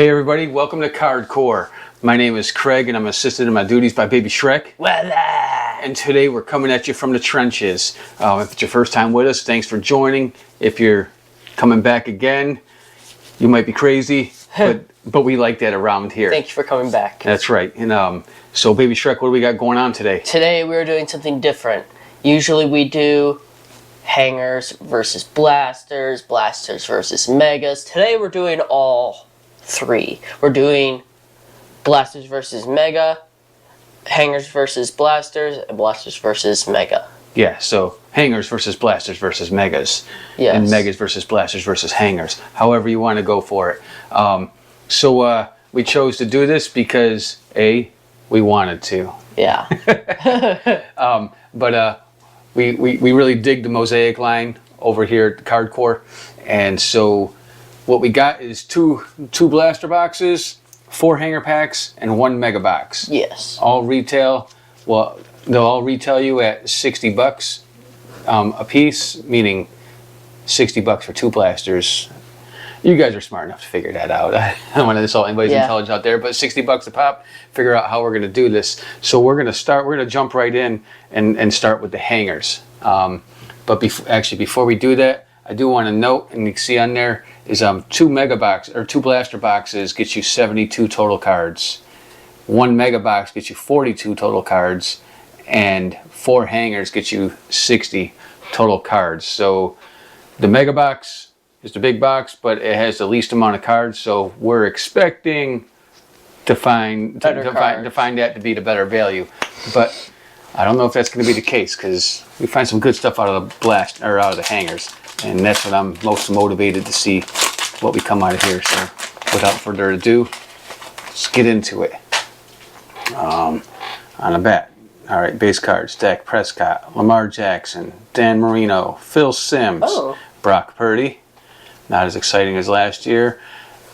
Hey everybody, welcome to Cardcore. My name is Craig and I'm assisted in my duties by Baby Shrek. And today we're coming at you from the trenches. If it's your first time with us, thanks for joining. If you're coming back again, you might be crazy, but we like that around here. Thank you for coming back. That's right. And so Baby Shrek, what do we got going on today? Today we're doing something different. Usually we do hangers versus blasters, blasters versus megas. Today we're doing all three. We're doing blasters versus mega, hangers versus blasters, and blasters versus mega. Yeah, so hangers versus blasters versus megas. Yes. And megas versus blasters versus hangers. However you want to go for it. So we chose to do this because A, we wanted to. Yeah. But we really dig the Mosaic line over here at Cardcore. And so what we got is two blaster boxes, 4 hanger packs, and 1 mega box. Yes. All retail. Well, they'll all retail you at $60 a piece, meaning $60 for 2 blasters. You guys are smart enough to figure that out. I don't want to insult anybody's intelligence out there, but $60 a pop, figure out how we're going to do this. So we're going to jump right in and start with the hangers. But before we do that, I do want to note, and you can see on there, is 2 blaster boxes get you 72 total cards. 1 mega box gets you 42 total cards, and 4 hangers get you 60 total cards. So the mega box is the big box, but it has the least amount of cards. So we're expecting to find that to be the better value, but I don't know if that's going to be the case because we find some good stuff out of the out of the hangers, and that's what I'm most motivated to see what we come out of here. So without further ado, let's get into it. On the bat, all right, base cards: Dak Prescott, Lamar Jackson, Dan Marino, Phil Simms, Brock Purdy. Not as exciting as last year.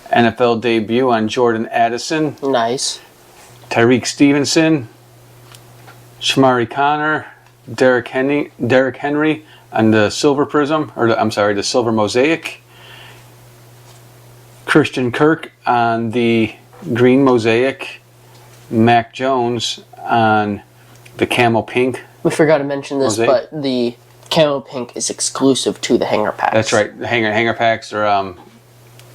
NFL debut on Jordan Addison. Nice. Tyreek Stevenson, Shamari Connor, Derrick Henry on the Silver Prism, the Silver Mosaic. Christian Kirk on the Green Mosaic. Mac Jones on the Camel Pink. We forgot to mention this, Mosaic. but the Camel Pink is exclusive to the hanger packs. That's right. The hanger packs are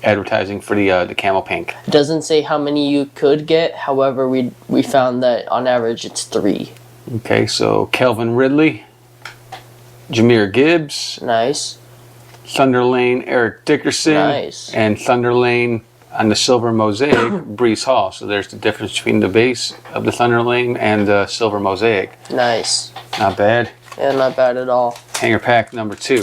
advertising for the Camel Pink. It doesn't say how many you could get. However, we found that on average it's 3. Okay, so Calvin Ridley, Jahmyr Gibbs. Nice. Thunder Lane, Eric Dickerson. Nice. And Thunder Lane on the Silver Mosaic, Breece Hall. So there's the difference between the base of the Thunder Lane and the Silver Mosaic. Nice. Not bad. Yeah, not bad at all. Hanger pack number 2.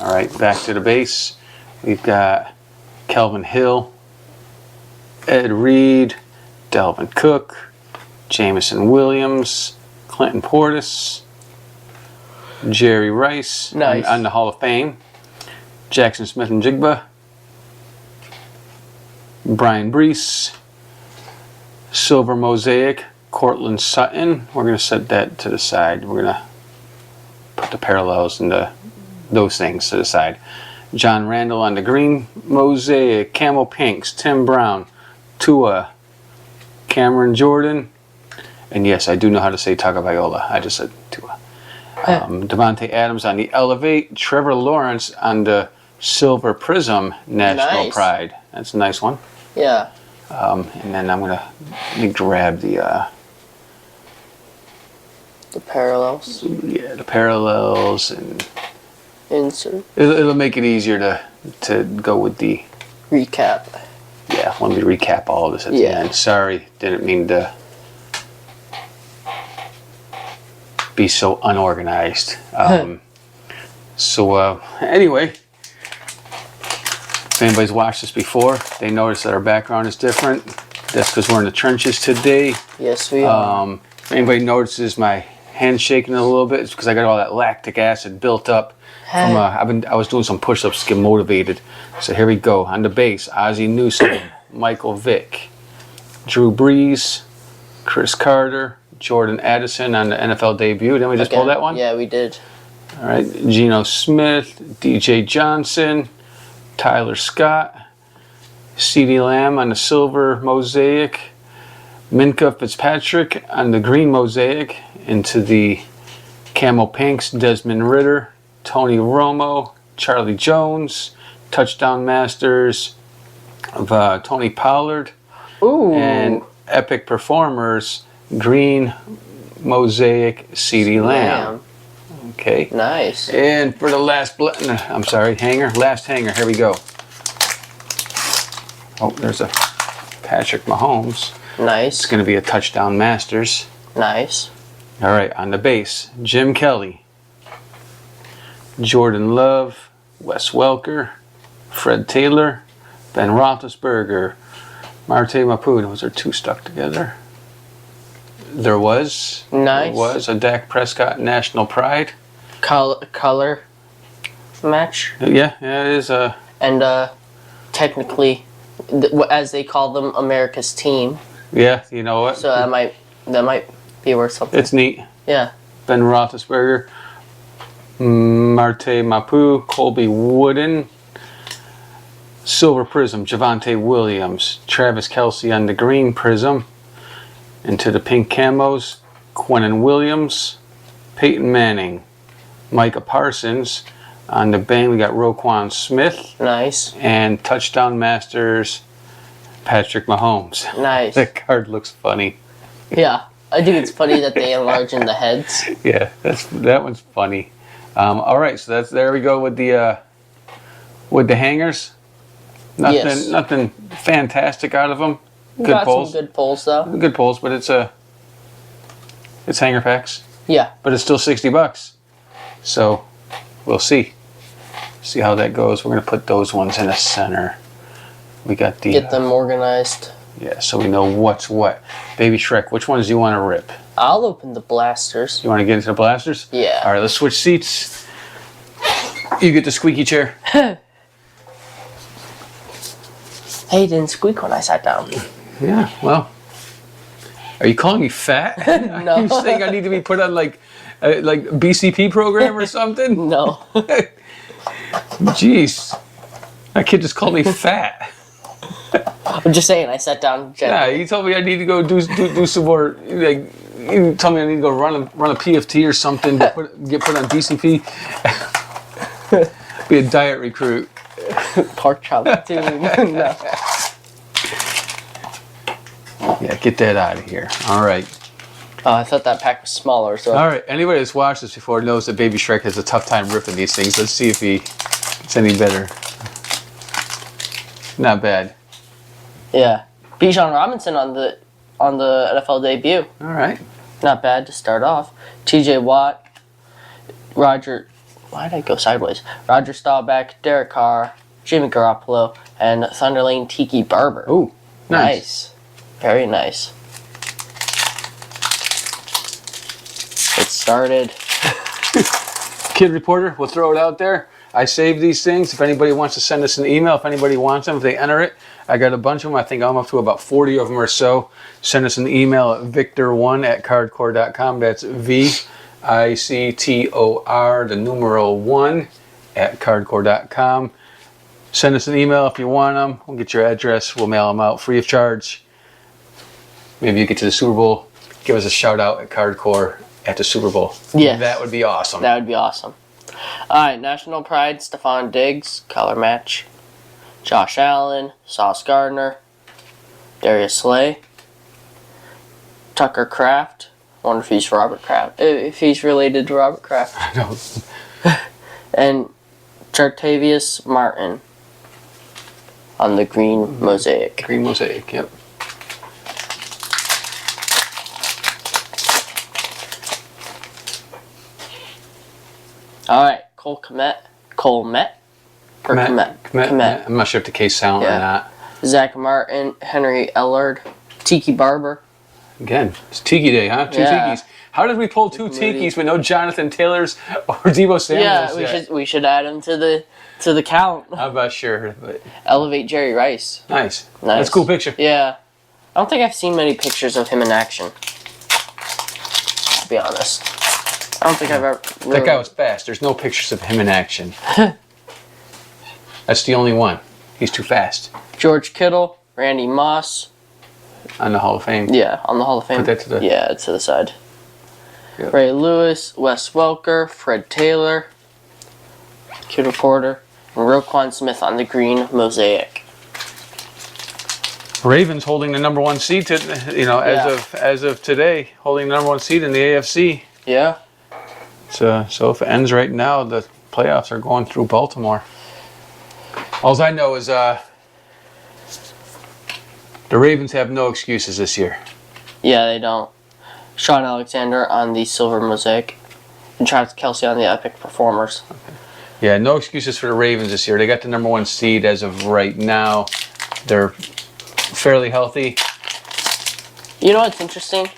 All right, back to the base. We've got Kelvin Hill, Ed Reed, Dalvin Cook, Jameson Williams, Clinton Portis, Jerry Rice on the Hall of Fame, Jackson Smith and Jigba, Brian Brees, Silver Mosaic, Cortland Sutton. We're going to set that to the side. We're going to put the parallels into those things to the side. John Randall on the Green Mosaic, Camel Pinks, Tim Brown, Tua, Cameron Jordan, and yes, I do know how to say Tagovailoa. I just said Tua. Devontae Adams on the Elevate, Trevor Lawrence on the Silver Prism National Pride. That's a nice one. Yeah. And then let me grab the parallels. Yeah, the parallels, and insert. It'll make it easier to go with the recap. Yeah, let me recap all of this at the end. Sorry, didn't mean to be so unorganized. Anyway, if anybody's watched this before, they notice that our background is different. That's because we're in the trenches today. Yes, we are. If anybody notices my hand shaking a little bit, it's because I got all that lactic acid built up. From, I was doing some push-ups to get motivated. So here we go. On the base, Ozzie Newsome, Michael Vick, Drew Brees, Chris Carter, Jordan Addison on the NFL debut. Didn't we just pull that one? Yeah, we did. All right, Geno Smith, DJ Johnson, Tyler Scott, CeeDee Lamb on the silver mosaic, Minkah Fitzpatrick on the green mosaic, into the camo pinks, Desmond Ridder, Tony Romo, Charlie Jones, touchdown masters of Tony Pollard, Ooh. and epic performers, green mosaic, CeeDee Lamb. Okay. Nice. And for the last hanger. Last hanger. Here we go. Oh, there's a Patrick Mahomes. Nice. It's going to be a touchdown masters. Nice. All right, on the base, Jim Kelly, Jordan Love, Wes Welker, Fred Taylor, Ben Roethlisberger, Marte Mapu. Was there two stuck together? There was. Nice. There was a Dak Prescott National Pride. Color match. Yeah, it is a. And technically, as they call them, America's team. Yeah, you know what? So that might be worth something. It's neat. Yeah. Ben Roethlisberger, Marte Mapu, Colby Wooden, Silver Prism, Javonte Williams, Travis Kelce on the green prism, into the pink camos, Quinnen Williams, Peyton Manning, Micah Parsons. On the bang, we got Roquan Smith. Nice. And touchdown masters, Patrick Mahomes. Nice. That card looks funny. Yeah. I think it's funny that they enlarge in the heads. Yeah, that one's funny. All right, so there we go with the hangers. Nothing fantastic out of them. Good pulls. Some good pulls though. Good pulls, but it's hanger packs. Yeah. But it's still $60. So we'll see how that goes. We're gonna put those ones in the center. We got the get them organized. Yeah, so we know what's what. Baby Shrek, which ones do you want to rip? I'll open the blasters. You want to get into the blasters? Yeah. All right, let's switch seats. You get the squeaky chair. Hey, it didn't squeak when I sat down. Yeah, well. Are you calling me fat? No. Are you saying I need to be put on like BCP program or something? No. Jeez. That kid just called me fat. I'm just saying, I sat down gently. Yeah, you told me I need to go do some more. Like, you told me I need to go run a PFT or something to get put on BCP. Be a diet recruit. Pork chop too. No. Yeah, get that out of here. All right. Oh, I thought that pack was smaller. So. All right. Anybody that's watched this before knows that Baby Shrek has a tough time ripping these things. Let's see if he gets any better. Not bad. Yeah. Bijan Robinson on the NFL debut. All right. Not bad to start off. TJ Watt, Roger. Why did I go sideways? Roger Staubach, Derek Carr, Jimmy Garoppolo, and Thunderlane Tiki Barber. Ooh, nice. Very nice. It started. Kid Reporter, we'll throw it out there. I saved these things. If anybody wants to send us an email, if anybody wants them, if they enter it, I got a bunch of them. I think I'm up to about 40 of them or so. Send us an email at victor1@cardcore.com. That's VICTOR, the numeral 1, at cardcore.com. Send us an email if you want them. We'll get your address. We'll mail them out free of charge. Maybe you get to the Super Bowl. Give us a shout out at Cardcore at the Super Bowl. Yes. That would be awesome. That would be awesome. Alright, National Pride, Stephon Diggs, color match. Josh Allen, Sauce Gardner, Darius Slay, Tucker Kraft. Wonder if he's Robert Kraft. If he's related to Robert Kraft. I know. And Jartavius Martin on the green mosaic. Green mosaic, yep. Alright, Cole Kmet. I'm not sure if the case sound or not. Zach Martin, Henry Ellard, Tiki Barber. Again, it's Tiki Day, huh? Two Tikis. How did we pull two Tikis with no Jonathan Taylors or Deebo Samuels? Yeah, we should add him to the count. I'm not sure, but Elevate Jerry Rice. Nice. That's a cool picture. Yeah. I don't think I've seen many pictures of him in action, to be honest. I don't think I've ever... Really... That guy was fast. There's no pictures of him in action. That's the only one. He's too fast. George Kittle, Randy Moss. On the Hall of Fame. Yeah, on the Hall of Fame. Put that to the... Yeah, to the side. Yep. Ray Lewis, Wes Welker, Fred Taylor, Kittle Porter, and Roquan Smith on the green mosaic. Ravens holding the #1 seed as of today, holding the #1 seed in the AFC. Yeah. So if it ends right now, the playoffs are going through Baltimore. All I know is the Ravens have no excuses this year. Yeah, they don't. Sean Alexander on the silver mosaic, and Travis Kelce on the epic performers. Okay. Yeah, no excuses for the Ravens this year. They got the #1 seed as of right now. They're fairly healthy. You know what's interesting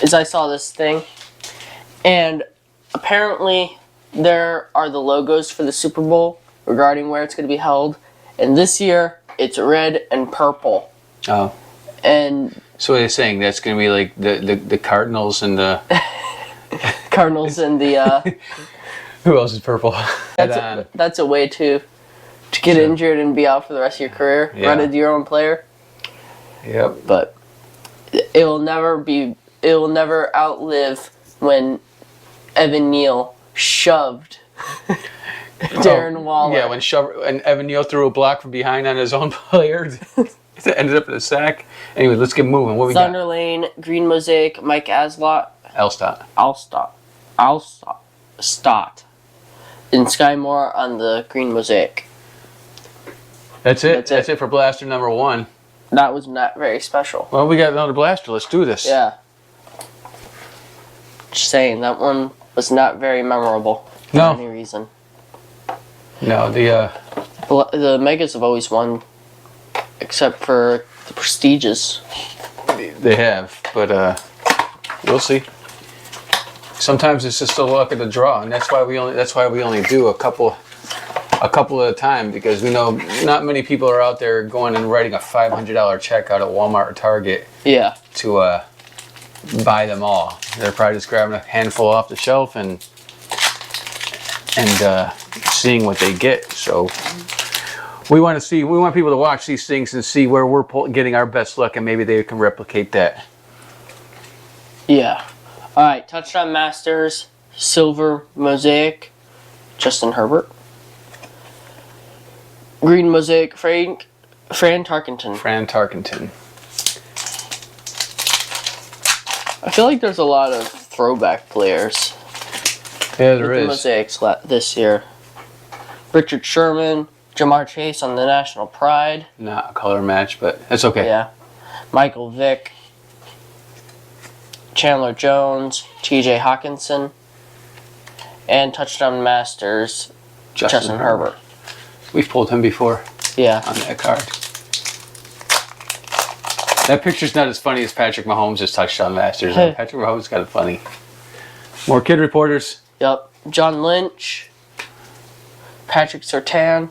is I saw this thing, and apparently there are the logos for the Super Bowl regarding where it's going to be held, and this year it's red and purple. Oh. And so they're saying that's going to be like the Cardinals and the Cardinals and the who else is purple? That's a way to get injured and be out for the rest of your career. Yeah. Run into your own player. Yep. But it will never outlive when Evan Neal shoved Darren Waller. Yeah, when Evan Neal threw a block from behind on his own player. It ended up in a sack. Anyway, let's get moving. What we got? Thunder Lane, green mosaic, Mike Alstott. Alstott. And Sky Moore on the green mosaic. That's it. That's it for blaster #1. That was not very special. Well, we got another blaster. Let's do this. Yeah. Just saying, that one was not very memorable for any reason. No, the Megas have always won, except for the Prestiges. They have, but we'll see. Sometimes it's just the luck of the draw, and that's why we only do a couple at a time, because we know not many people are out there going and writing a $500 check out at Walmart or Target. Yeah. To buy them all. They're probably just grabbing a handful off the shelf and seeing what they get. So we want people to watch these things and see where we're getting our best luck, and maybe they can replicate that. Yeah. All right. Touchdown Masters, silver mosaic, Justin Herbert. Green mosaic, Fran Tarkenton. Fran Tarkenton. I feel like there's a lot of throwback players. Yeah, there is. Mosaics this year. Richard Sherman, Jamar Chase on the National Pride. Not a color match, but it's okay. Yeah. Michael Vick, Chandler Jones, T.J. Hawkinson, and Touchdown Masters, Justin Herbert. We've pulled him before. Yeah. On that card. That picture's not as funny as Patrick Mahomes' Touchdown Masters. Patrick Mahomes got it funny. More kid reporters. Yep. John Lynch, Patrick Surtain,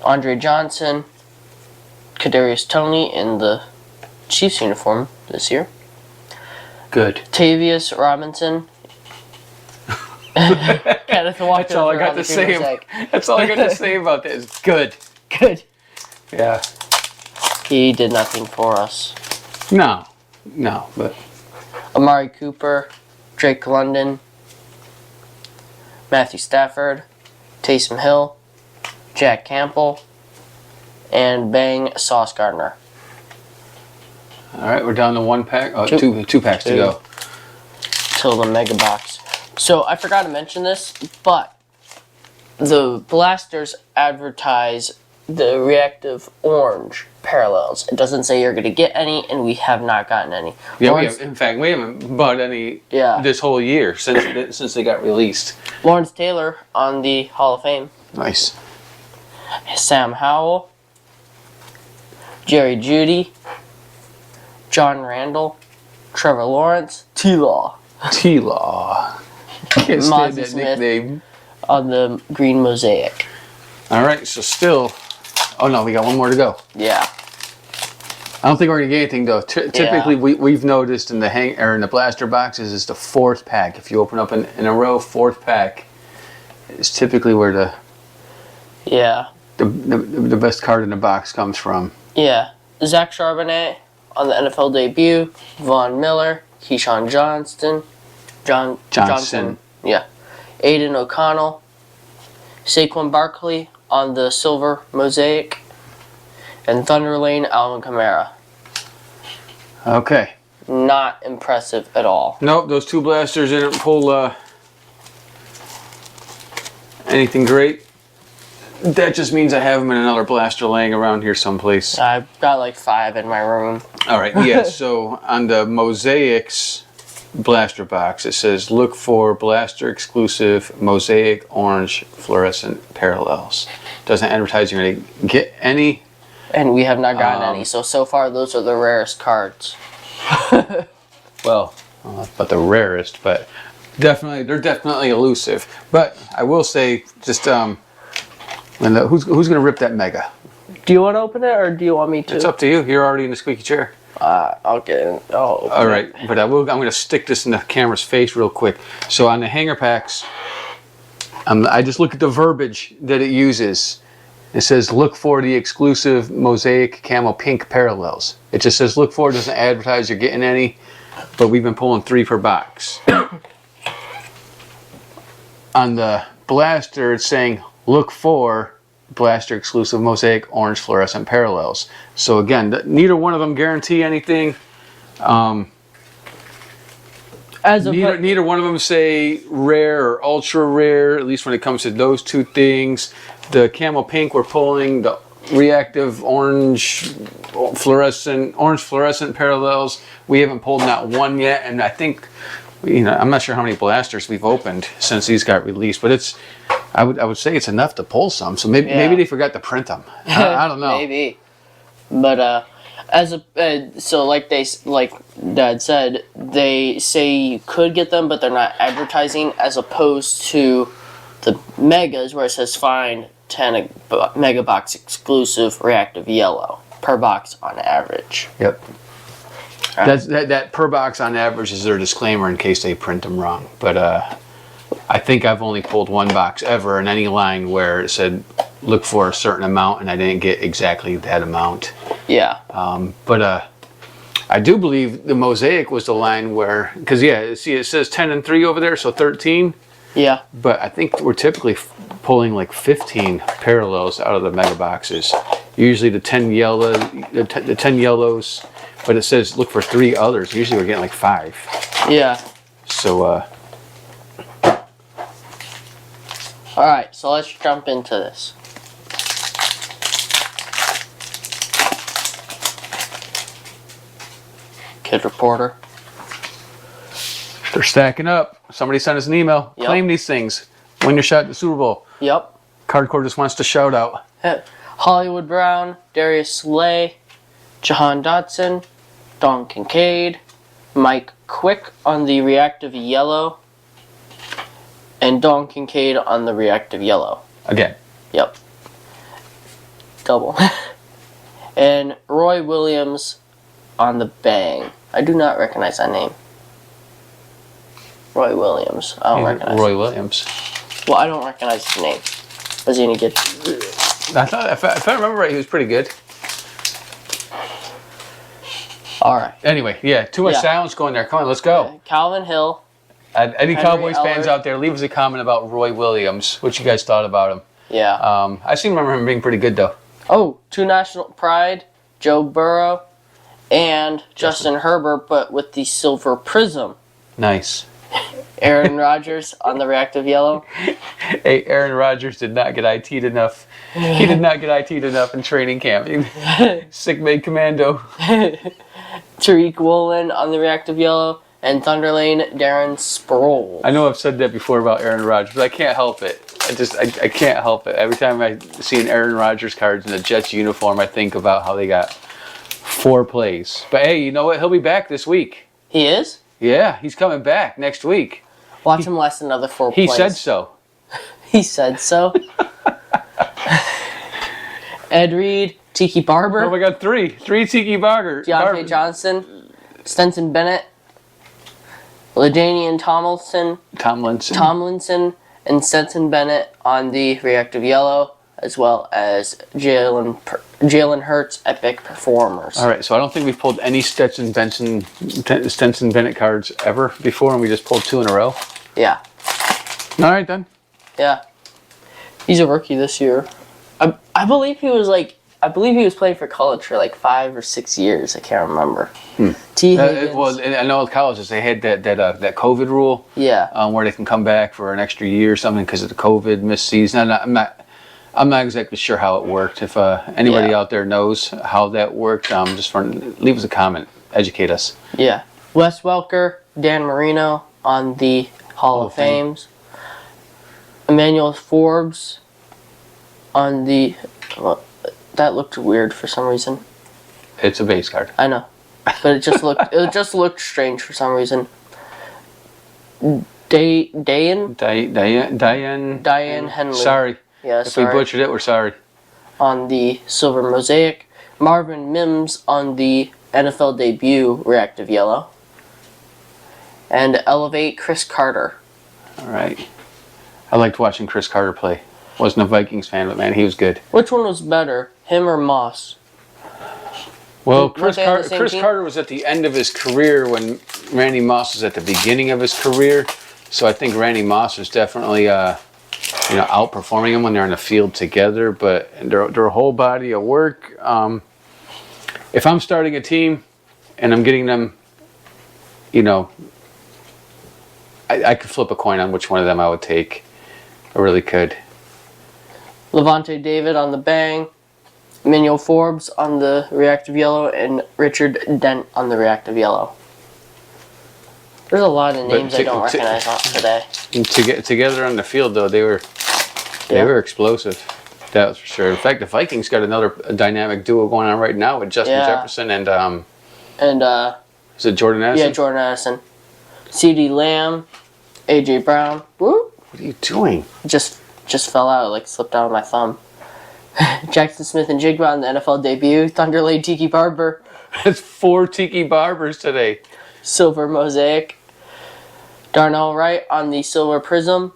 Andre Johnson, Kadarius Toney in the Chiefs uniform this year. Good. Tavius Robinson. That's all I got to say. That's all I got to say about that. Is good. Good. Yeah. He did nothing for us. No, but Amari Cooper, Drake London, Matthew Stafford, Taysom Hill, Jack Campbell, and Bang Sauce Gardner. All right, we're down to one pack. Oh, two packs to go. Till the mega box. So I forgot to mention this, but the blasters advertise the reactive orange parallels. It doesn't say you're going to get any, and we have not gotten any. Yeah, in fact, we haven't bought any this whole year since they got released. Lawrence Taylor on the Hall of Fame. Nice. Sam Howell, Jerry Jeudy, John Randall, Trevor Lawrence, T-Law. T-Law. Can't stand that Smith nickname. On the green mosaic. All right, so still... Oh, no, we got one more to go. Yeah. I don't think we're gonna get anything though. Typically, we've noticed in the in the blaster boxes is the fourth pack. If you open up in a row, fourth pack is typically where the best card in the box comes from. Yeah, Zach Charbonnet on the NFL debut. Von Miller, Keyshawn Johnson. Yeah, Aiden O'Connell, Saquon Barkley on the silver mosaic, and Thunder Lane Alvin Kamara. Okay. Not impressive at all. Nope, those two blasters didn't pull anything great. That just means I have them in another blaster laying around here someplace. I've got like 5 in my room. All right, yeah, so on the Mosaics blaster box, it says, look for blaster exclusive Mosaic orange fluorescent parallels. Doesn't advertise you're going to get any. And we have not gotten any. So far, those are the rarest cards. Well, but the rarest, but they're definitely elusive. But I will say, just who's going to rip that mega? Do you want to open it, or do you want me to? It's up to you. You're already in the squeaky chair. I'll get it. All right, but I'm going to stick this in the camera's face real quick. So on the hanger packs, I just look at the verbiage that it uses. It says, look for the exclusive Mosaic Camo Pink parallels. It just says, look for it. Doesn't advertise you're getting any, but we've been pulling 3 per box. On the blaster, it's saying, look for blaster exclusive Mosaic orange fluorescent parallels. So again, neither one of them guarantee anything. Neither one of them say rare or ultra rare, at least when it comes to those two things. The Camo Pink, we're pulling the reactive orange fluorescent parallels. We haven't pulled not one yet, and I think, I'm not sure how many blasters we've opened since these got released, but I would say it's enough to pull some. So maybe they forgot to print them. I don't know. Maybe, but so like Dad said, they say you could get them, but they're not advertising, as opposed to the megas where it says find 10 mega box exclusive reactive yellow per box on average. Yep. That per box on average is their disclaimer in case they print them wrong. But I think I've only pulled 1 box ever in any line where it said look for a certain amount, and I didn't get exactly that amount. Yeah. But I do believe the Mosaic was the line where, because see, it says 10 and 3 over there, so 13. Yeah. But I think we're typically pulling like 15 parallels out of the mega boxes. Usually the 10 yellows, but it says look for 3 others. Usually we're getting like 5. Yeah. So all right, so let's jump into this. Kid Reporter. They're stacking up. Somebody sent us an email. Yep. Claim these things. Win your shot at the Super Bowl. Yep. Cardcore just wants to shout out. Hollywood Brown, Darius Slay, Jahan Dotson, Don Kincaid, Mike Quick on the reactive yellow, and Don Kincaid on the reactive yellow. Again. Yep. Double. And Roy Williams on the bang. I do not recognize that name. Roy Williams. I don't recognize Roy Williams. Well, I don't recognize his name. Was he any good? I thought, if I remember right, he was pretty good. All right. Anyway, too much silence going there. Come on, let's go. Calvin Hill. Any Cowboys fans out there, leave us a comment about Roy Williams. What you guys thought about him. Yeah. I seem to remember him being pretty good, though. Oh, 2 National Pride, Joe Burrow, and Justin Herbert, but with the silver prism. Nice. Aaron Rodgers on the reactive yellow. Hey, Aaron Rodgers did not get IT'd enough. He did not get IT'd enough in training camp. Sick made commando. Tariq Woolen on the reactive yellow. And Thunder Lane, Darren Sproles. I know I've said that before about Aaron Rodgers, but I can't help it. I can't help it. Every time I see an Aaron Rodgers card in a Jets uniform, I think about how they got 4 plays. But hey, you know what? He'll be back this week. He is? Yeah, he's coming back next week. Watch him last another 4 plays. He said so. He said so. Ed Reed, Tiki Barber. Oh, we got three Tiki Barber. Deontay Johnson. Stenson Bennett. LaDainian Tomlinson. And Stenson Bennett on the reactive yellow, as well as Jalen Hurts Epic Performers. All right, so I don't think we've pulled any Stetson Bennett cards ever before, and we just pulled 2 in a row. Yeah. All right, then. Yeah. He's a rookie this year. I believe he was playing for college for like 5 or 6 years. I can't remember. T. Higgins. Well, I know at colleges they had that COVID rule. Yeah. Where they can come back for an extra year or something because of the COVID missed season. I'm not exactly sure how it worked. If anybody out there knows how that worked, just leave us a comment. Educate us. Yeah. Wes Welker, Dan Marino on the Hall of Fames. Emmanuel Forbes on the... Well, that looked weird for some reason. It's a base card. I know. But it just looked strange for some reason. Diane Henley. Sorry. Yeah, if we butchered it, we're sorry. On the silver mosaic. Marvin Mims on the NFL debut reactive yellow. And Elevate Chris Carter. All right. I liked watching Chris Carter play. Wasn't a Vikings fan, but man, he was good. Which one was better, him or Moss? Well, Chris Carter was at the end of his career when Randy Moss was at the beginning of his career. So I think Randy Moss was definitely, outperforming him when they're in the field together. But their whole body of work. If I'm starting a team and I'm getting them, I could flip a coin on which one of them I would take. I really could. Levante David on the bang. Emmanuel Forbes on the reactive yellow, and Richard Dent on the reactive yellow. There's a lot of names I don't recognize today. To get together on the field, though, they were explosive. That was for sure. In fact, the Vikings got another dynamic duo going on right now with Justin Jefferson and is it Jordan Addison? Yeah, Jordan Addison. CeeDee Lamb, AJ Brown. Woo! What are you doing? Just fell out, like slipped out of my thumb. Jackson Smith and Jigba on the NFL debut. Thunderlade Tiki Barber. That's 4 Tiki Barbers today. Silver Mosaic. Darnell Wright on the Silver Prism.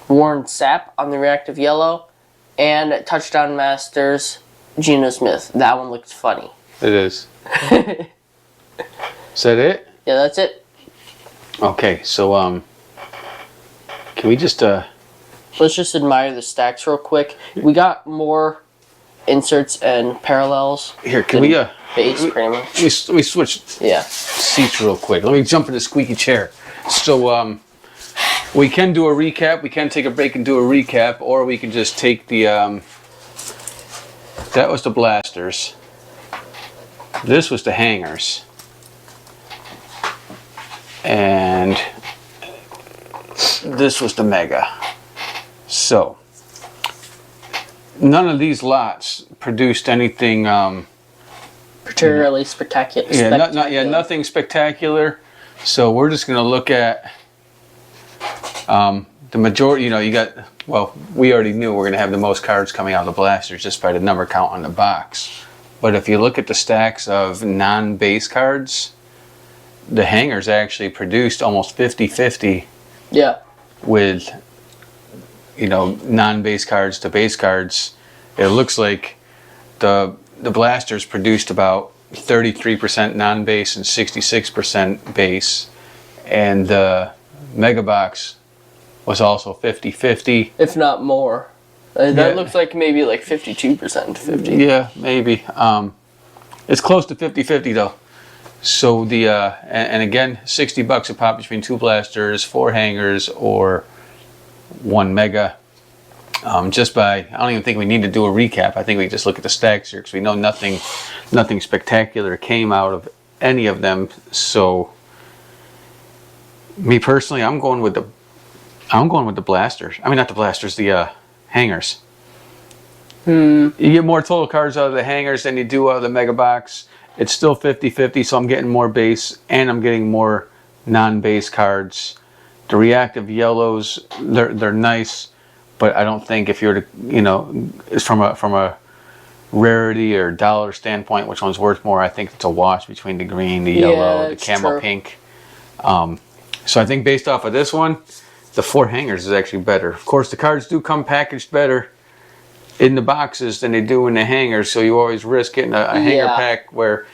Warren Sapp on the reactive yellow. And Touchdown Masters Geno Smith. That one looks funny. It is. Is that it? Yeah, that's it. Okay, so can we just let's just admire the stacks real quick. We got more inserts and parallels. Here, can we base pretty much. Let me switch seats real quick. Let me jump in the squeaky chair. So we can do a recap. We can take a break and do a recap, or we can just take the that was the blasters. This was the hangers. And this was the mega. So none of these lots produced anything particularly spectacular. Yeah, nothing spectacular. So we're just going to look at the majority. You got, we already knew we're going to have the most cards coming out of the blasters just by the number count on the box. But if you look at the stacks of non-base cards, the hangers actually produced almost 50-50. Yeah. With non-base cards to base cards. It looks like the blasters produced about 33% non-base and 66% base, and the mega box was also 50-50, if not more. That looks like maybe like 52% to 50. Yeah, maybe. It's close to 50-50 though. So the and again, $60 a pop between 2 blasters, 4 hangers, or 1 mega. Just by, I don't even think we need to do a recap. I think we just look at the stacks here because we know nothing spectacular came out of any of them. So me personally, I'm going with the blasters. I mean, not the blasters, the hangers. You get more total cards out of the hangers than you do out of the mega box. It's still 50-50, so I'm getting more base and I'm getting more non-base cards. The reactive yellows, they're nice, but I don't think if you were to, it's from a rarity or dollar standpoint, which one's worth more, I think it's a wash between the green, the yellow, the camel pink. So I think based off of this one, the 4 hangers is actually better. Of course, the cards do come packaged better in the boxes than they do in the hangers, so you always risk getting a hanger pack where,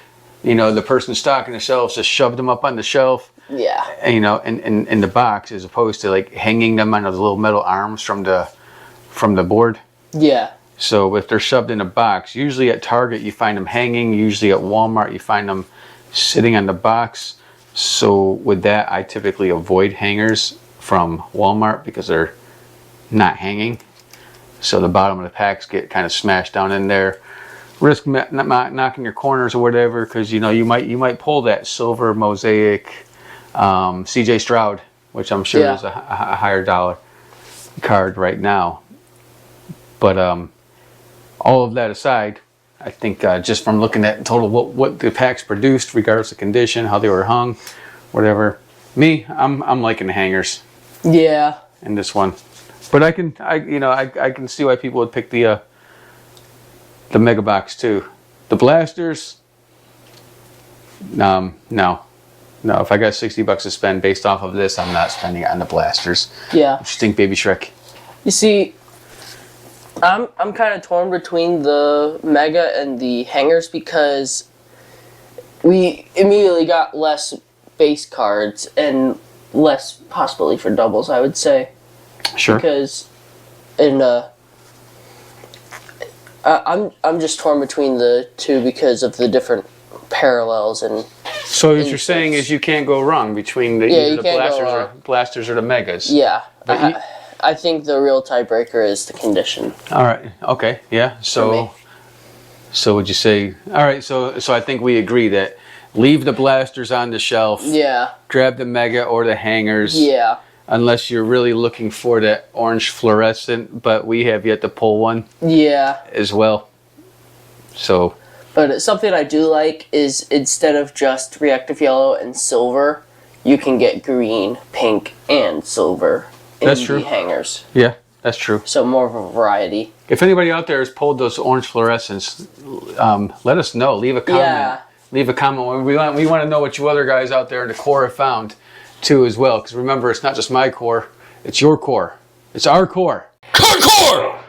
you know, the person stocking the shelves just shoved them up on the shelf. Yeah. You know, in the box, as opposed to like hanging them on those little metal arms from the board. Yeah. So if they're shoved in a box, usually at Target you find them hanging. Usually at Walmart you find them sitting on the box. So with that, I typically avoid hangers from Walmart because they're not hanging. So the bottom of the packs get kind of smashed down in there. Risk knocking your corners or whatever, because you know you might pull that silver Mosaic CJ Stroud, which I'm sure is a higher dollar card right now. But all of that aside, I think just from looking at total what the packs produced, regardless of condition, how they were hung, whatever. I'm liking the hangers. Yeah. In this one, but I can see why people would pick the mega box too. The blasters, no. If I got $60 to spend based off of this, I'm not spending it on the blasters. Yeah. What you think, Baby Shrek? You see, I'm kind of torn between the mega and the hangers because we immediately got less base cards and less possibility for doubles, I would say. Sure. Because I'm just torn between the two because of the different parallels and. So what you're saying is you can't go wrong between either the blasters or the megas. Yeah. I think the real tiebreaker is the condition. All right. Okay. Yeah. So would you say? All right. So I think we agree that leave the blasters on the shelf. Yeah. Grab the mega or the hangers. Yeah. Unless you're really looking for that orange fluorescent, but we have yet to pull one. Yeah. As well. So. But something I do like is instead of just reactive yellow and silver, you can get green, pink, and silver in the hangers. Yeah, that's true. So more of a variety. If anybody out there has pulled those orange fluorescents, let us know. Leave a comment. Yeah. Leave a comment. We want to know what you other guys out there in the core have found too as well. Because remember, it's not just my core. It's your core. It's our core. Core!